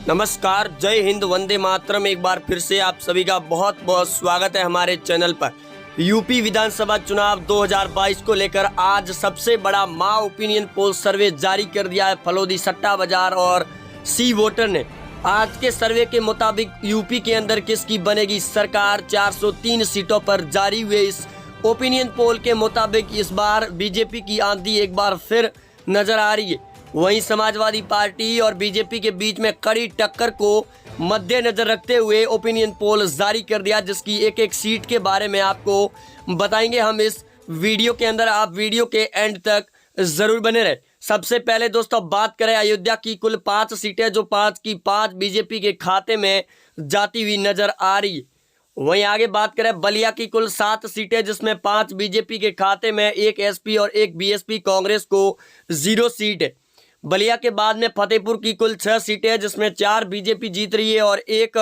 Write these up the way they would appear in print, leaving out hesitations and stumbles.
नमस्कार, जय हिंद, वंदे मातरम। एक बार फिर से आप सभी का बहुत बहुत स्वागत है हमारे चैनल पर। यूपी विधानसभा चुनाव 2022 को लेकर आज सबसे बड़ा मा ओपिनियन पोल सर्वे जारी कर दिया है फलोदी सट्टा बाजार और सी वोटर ने। आज के सर्वे के मुताबिक यूपी के अंदर किसकी बनेगी सरकार, 403 सीटों पर जारी हुए इस ओपिनियन पोल के मुताबिक इस बार बीजेपी की आंधी एक बार फिर नजर आ रही है। वहीं समाजवादी पार्टी और बीजेपी के बीच में कड़ी टक्कर को मद्देनजर रखते हुए ओपिनियन पोल जारी कर दिया, जिसकी एक एक सीट के बारे में आपको बताएंगे हम इस वीडियो के अंदर। आप वीडियो के एंड तक जरूर बने रहे। सबसे पहले दोस्तों बात करें अयोध्या की, कुल 5 सीटें जो 5 की 5 बीजेपी के खाते में जाती हुई नजर आ रही है। वहीं आगे बात करें बलिया की, कुल 7 सीटें जिसमें 5 बीजेपी के खाते में, 1 एसपी और 1 बीएसपी, कांग्रेस को 0 सीट है। बलिया के बाद में फतेहपुर की कुल 6 सीटें जिसमें 4 बीजेपी जीत रही है और 1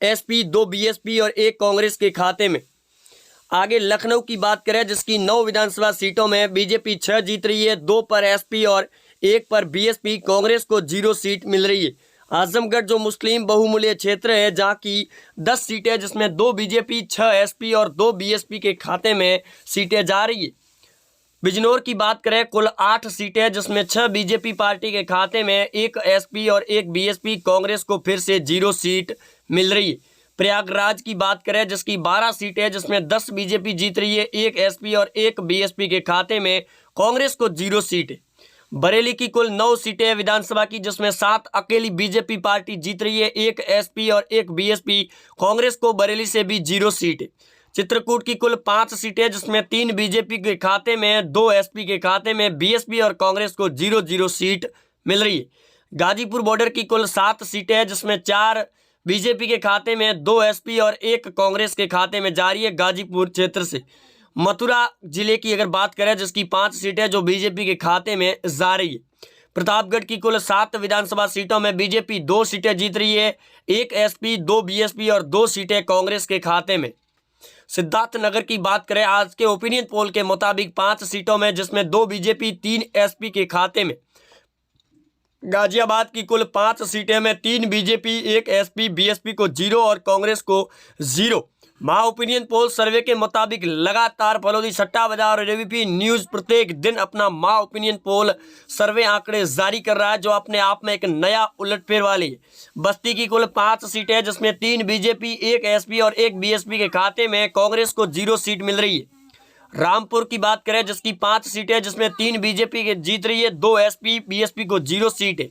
एसपी, 2 बीएसपी और 1 कांग्रेस के खाते में। आगे लखनऊ की बात करें जिसकी 9 विधानसभा सीटों में बीजेपी 6 जीत रही है, 2 पर एसपी और 1 पर बीएसपी, कांग्रेस को 0 सीट मिल रही है। आजमगढ़ जो मुस्लिम बहुमूल्य क्षेत्र है जहां की 10 सीटें जिसमें 2 बीजेपी, 6 एसपी और 2 बीएसपी के खाते में सीटें जा रही है। बिजनौर की बात करें कुल 8 सीटें जिसमें 6 बीजेपी पार्टी के खाते में, 1 एसपी और 1 बीएसपी, कांग्रेस को फिर से 0 सीट मिल रही है। प्रयागराज की बात करें जिसकी 12 सीटें जिसमें 10 बीजेपी जीत रही है, 1 एसपी और 1 बीएसपी के खाते में, कांग्रेस को 0 सीट है। बरेली की कुल 9 सीटें विधानसभा की जिसमें 7 अकेली बीजेपी पार्टी जीत रही है, 1 एसपी और 1 बीएसपी, कांग्रेस को बरेली से भी 0 सीट है। चित्रकूट की कुल 5 सीटें जिसमें 3 बीजेपी के खाते में, 2 एसपी के खाते में, बीएसपी और कांग्रेस को 0-0 सीट मिल रही है। गाजीपुर बॉर्डर की कुल 7 सीटें जिसमें 4 बीजेपी के खाते में, 2 एसपी और 1 कांग्रेस के खाते में जा रही है गाजीपुर क्षेत्र से। मथुरा जिले की अगर बात करें जिसकी 5 सीटें जो बीजेपी के खाते में जा रही है। प्रतापगढ़ की कुल 7 विधानसभा सीटों में बीजेपी 2 सीटें जीत रही है, 1 एसपी, 2 बीएसपी और 2 सीटें कांग्रेस के खाते में। सिद्धार्थनगर की बात करें आज के ओपिनियन पोल के मुताबिक 5 सीटों में जिसमें 2 बीजेपी, 3 एसपी के खाते में। गाजियाबाद की कुल 5 सीटें में 3 बीजेपी, 1 एसपी, बीएसपी को 0 और कांग्रेस को 0। महा ओपिनियन पोल सर्वे के मुताबिक लगातार फलोदी सट्टा बाजार और एबीपी न्यूज प्रत्येक दिन अपना महा ओपिनियन पोल सर्वे आंकड़े जारी कर रहा है, जो अपने आप में एक नया उलटफेर वाली है। बस्ती की कुल 5 सीटें जिसमें 3 बीजेपी, 1 एसपी और 1 बीएसपी के खाते में, कांग्रेस को 0 सीट मिल रही है। रामपुर की बात करें जिसकी 5 सीटें जिसमें 3 बीजेपी के जीत रही है, 2 एसपी, बीएसपी को 0 सीट है।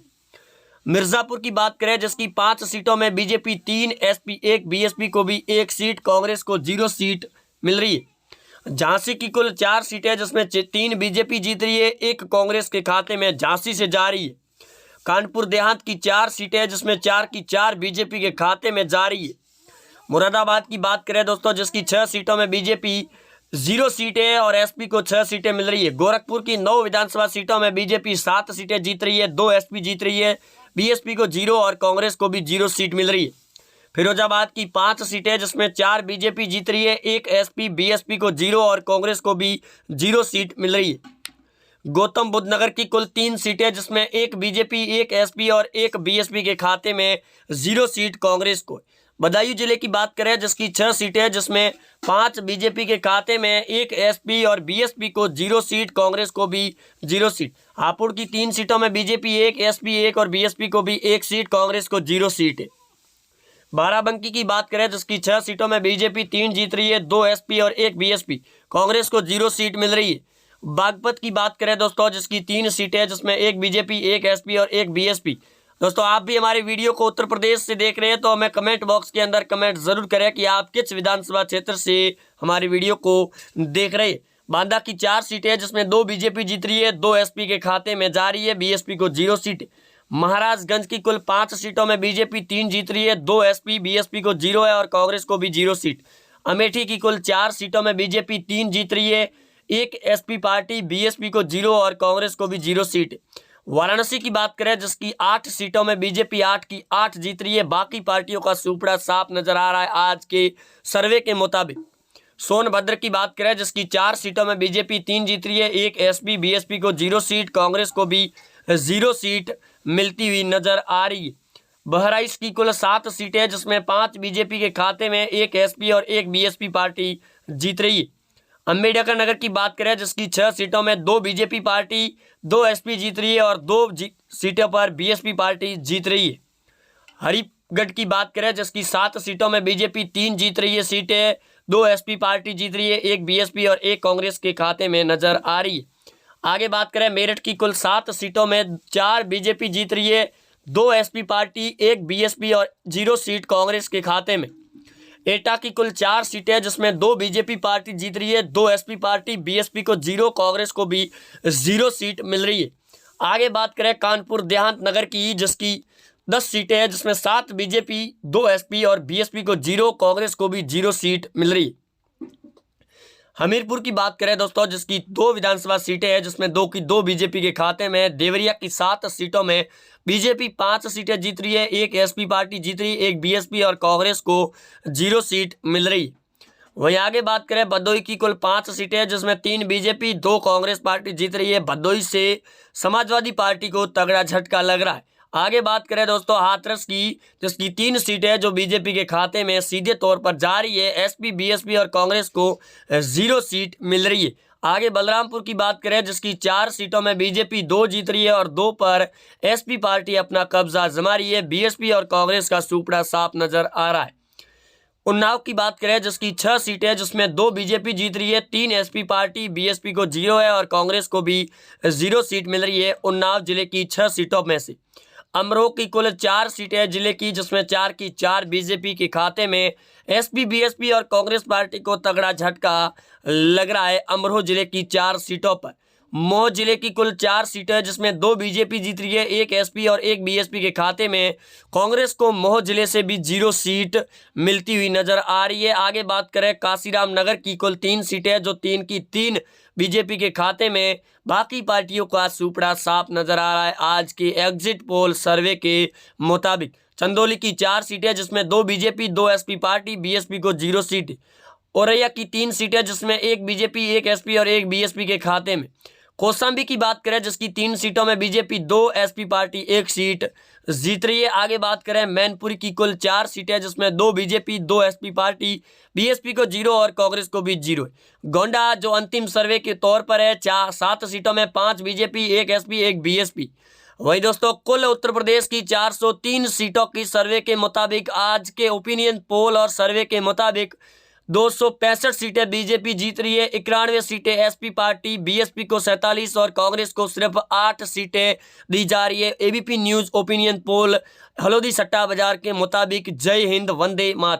मिर्जापुर की बात करें जिसकी 5 सीटों में बीजेपी 3 एसपी, 1 बीएसपी को भी 1 सीट, कांग्रेस को 0 सीट मिल रही है। झांसी की कुल 4 सीटें जिसमें 3 बीजेपी जीत रही है, 1 कांग्रेस के खाते में झांसी से जा रही है। कानपुर देहात की 4 सीटें जिसमें 4 की 4 बीजेपी के खाते में जा रही है। मुरादाबाद की बात करें दोस्तों जिसकी 6 सीटों में बीजेपी 0 सीटें और एसपी को 6 सीटें मिल रही है। गोरखपुर की 9 विधानसभा सीटों में बीजेपी 7 सीटें जीत रही है, 2 एसपी जीत रही है, बीएसपी को 0 और कांग्रेस को भी 0 सीट मिल रही है। फिरोजाबाद की 5 सीटें जिसमें 4 बीजेपी जीत रही है, 1 एसपी, बीएसपी को 0 और कांग्रेस को भी 0 सीट मिल रही है। गौतम बुद्ध नगर की कुल 3 सीटें जिसमें 1 बीजेपी, 1 एसपी और 1 बीएसपी के खाते में, 0 सीट कांग्रेस को। बदायूं जिले की बात करें जिसकी 6 सीटें जिसमें 5 बीजेपी के खाते में, 1 एसपी और बीएसपी को 0 सीट, कांग्रेस को भी 0 सीट। हापुड़ की 3 सीटों में बीजेपी 1 एसपी 1 और बीएसपी को भी 1 सीट, कांग्रेस को 0 सीट है। बाराबंकी की बात करें जिसकी 6 सीटों में बीजेपी 3 जीत रही है, 2 एसपी और 1 बीएसपी, कांग्रेस को 0 सीट मिल रही है। बागपत की बात करें दोस्तों जिसकी 3 सीटें जिसमें 1 बीजेपी, 1 एसपी और 1 बीएसपी। दोस्तों आप भी हमारी वीडियो को उत्तर प्रदेश से देख रहे हैं तो हमें कमेंट बॉक्स के अंदर कमेंट जरूर करें कि आप किस विधानसभा क्षेत्र से हमारी वीडियो को देख रहे हैं। बांदा की 4 सीटें जिसमें 2 बीजेपी जीत रही है, 2 एसपी के खाते में जा रही है, बीएसपी को 0 सीट। महाराजगंज की कुल 5 सीटों में बीजेपी 3 जीत रही है, 2 एसपी, बीएसपी को 0 है और कांग्रेस को भी 0 सीट। अमेठी की कुल 4 सीटों में बीजेपी 3 जीत रही है, 1 एसपी पार्टी, बीएसपी को 0 और कांग्रेस को भी 0 सीट। वाराणसी की बात करें जिसकी 8 सीटों में बीजेपी 8 की 8 जीत रही है, बाकी पार्टियों का सुपड़ा साफ नजर आ रहा है आज के सर्वे के मुताबिक। सोनभद्र की बात करें जिसकी 4 सीटों में बीजेपी 3 जीत रही है, 1 एसपी, बीएसपी को 0 सीट, कांग्रेस को भी 0 सीट मिलती हुई नजर आ रही है। बहराइच की कुल 7 सीटें जिसमें 5 बीजेपी के खाते में, 1 एसपी और 1 बीएसपी पार्टी जीत रही है। अंबेडकर नगर की बात करें जिसकी 6 सीटों में 2 बीजेपी पार्टी, 2 एसपी जीत रही है और 2 सीटों पर बीएसपी पार्टी जीत रही है। हरिगढ़ की बात करें जिसकी 7 सीटों में बीजेपी 3 जीत रही है सीटें, 2 एसपी पार्टी जीत रही है, 1 बीएसपी और 1 कांग्रेस के खाते में नजर आ रही है। आगे बात करें मेरठ की कुल 7 सीटों में 4 बीजेपी जीत रही है, 2 एसपी पार्टी, 1 बीएसपी और 0 सीट कांग्रेस के खाते में। एटा की कुल 4 सीटें जिसमें 2 बीजेपी पार्टी जीत रही है, 2 एसपी पार्टी, बीएसपी को 0, कांग्रेस को भी 0 सीट मिल रही है। आगे बात करें कानपुर देहात नगर की जिसकी 10 सीटें हैं जिसमें 7 बीजेपी, 2 एसपी और बीएसपी को 0, कांग्रेस को भी 0 सीट मिल रही है। हमीरपुर की बात करें दोस्तों जिसकी 2 विधानसभा सीटें हैं जिसमें 2 की 2 बीजेपी के खाते में। देवरिया की 7 सीटों में बीजेपी 5 सीटें जीत रही है, 1 एसपी पार्टी जीत रही है, 1 बीएसपी और कांग्रेस को 0 सीट मिल रही। वहीं आगे बात करें भदोही की कुल 5 सीटें हैं जिसमें 3 बीजेपी, 2 कांग्रेस पार्टी जीत रही है। भदोही से समाजवादी पार्टी को तगड़ा झटका लग रहा है। आगे बात करें दोस्तों हाथरस की जिसकी 3 सीटें जो बीजेपी के खाते में सीधे तौर पर जा रही है, एसपी, बीएसपी और कांग्रेस को 0 सीट मिल रही है। आगे बलरामपुर की बात करें जिसकी 4 सीटों में बीजेपी 2 जीत रही है और 2 पर एसपी पार्टी अपना कब्जा जमा रही है। बीएसपी और कांग्रेस का सुपड़ा साफ नजर आ रहा है। उन्नाव की बात करें जिसकी 6 सीटें जिसमें 2 बीजेपी जीत रही है, 3 एसपी पार्टी, बीएसपी को 0 है और कांग्रेस को भी 0 सीट मिल रही है उन्नाव जिले की 6 सीटों में से। अमरोह की कुल 4 सीटें जिले की जिसमें 4 की 4 बीजेपी के खाते में। एसपी, बीएसपी और कांग्रेस पार्टी को तगड़ा झटका लग रहा है अमरोह जिले की 4 सीटों पर। मऊ जिले की कुल 4 सीटें जिसमें 2 बीजेपी जीत रही है, 1 एसपी और 1 बीएसपी के खाते में। कांग्रेस को मऊ जिले से भी 0 सीट मिलती हुई नजर आ रही है। आगे बात करें काशीराम नगर की कुल 3 सीटें जो 3 की 3 बीजेपी के खाते में। बाकी पार्टियों का सुपड़ा साफ नजर आ रहा है आज के एग्जिट पोल सर्वे के मुताबिक। चंदौली की 4 सीटें जिसमें 2 बीजेपी, 2 एसपी पार्टी, बीएसपी को 0 सीट। औरैया की 3 सीटें जिसमें 1 बीजेपी, 1 एसपी और 1 बीएसपी के खाते में। कौशाम्बी की बात करें जिसकी 3 सीटों में बीजेपी 2, एसपी पार्टी 1 सीट जीत रही है। आगे बात करें मैनपुरी की कुल 4 सीटें जिसमें 2 बीजेपी, 2 एसपी पार्टी, बीएसपी को 0 और कांग्रेस को भी 0 है। गोंडा जो अंतिम सर्वे के तौर पर है 7 सीटों में 5 बीजेपी, 1 एसपी, 1 बीएसपी। वही दोस्तों कुल उत्तर प्रदेश की 403 सीटों की सर्वे के मुताबिक आज के ओपिनियन पोल और सर्वे के मुताबिक 265 सीटें बीजेपी जीत रही है, 91 सीटें एसपी पार्टी, बीएसपी को 47 और कांग्रेस को सिर्फ 8 सीटें दी जा रही है। एबीपी न्यूज ओपिनियन पोल हलोदी सट्टा बाजार के मुताबिक। जय हिंद, वंदे मातरम।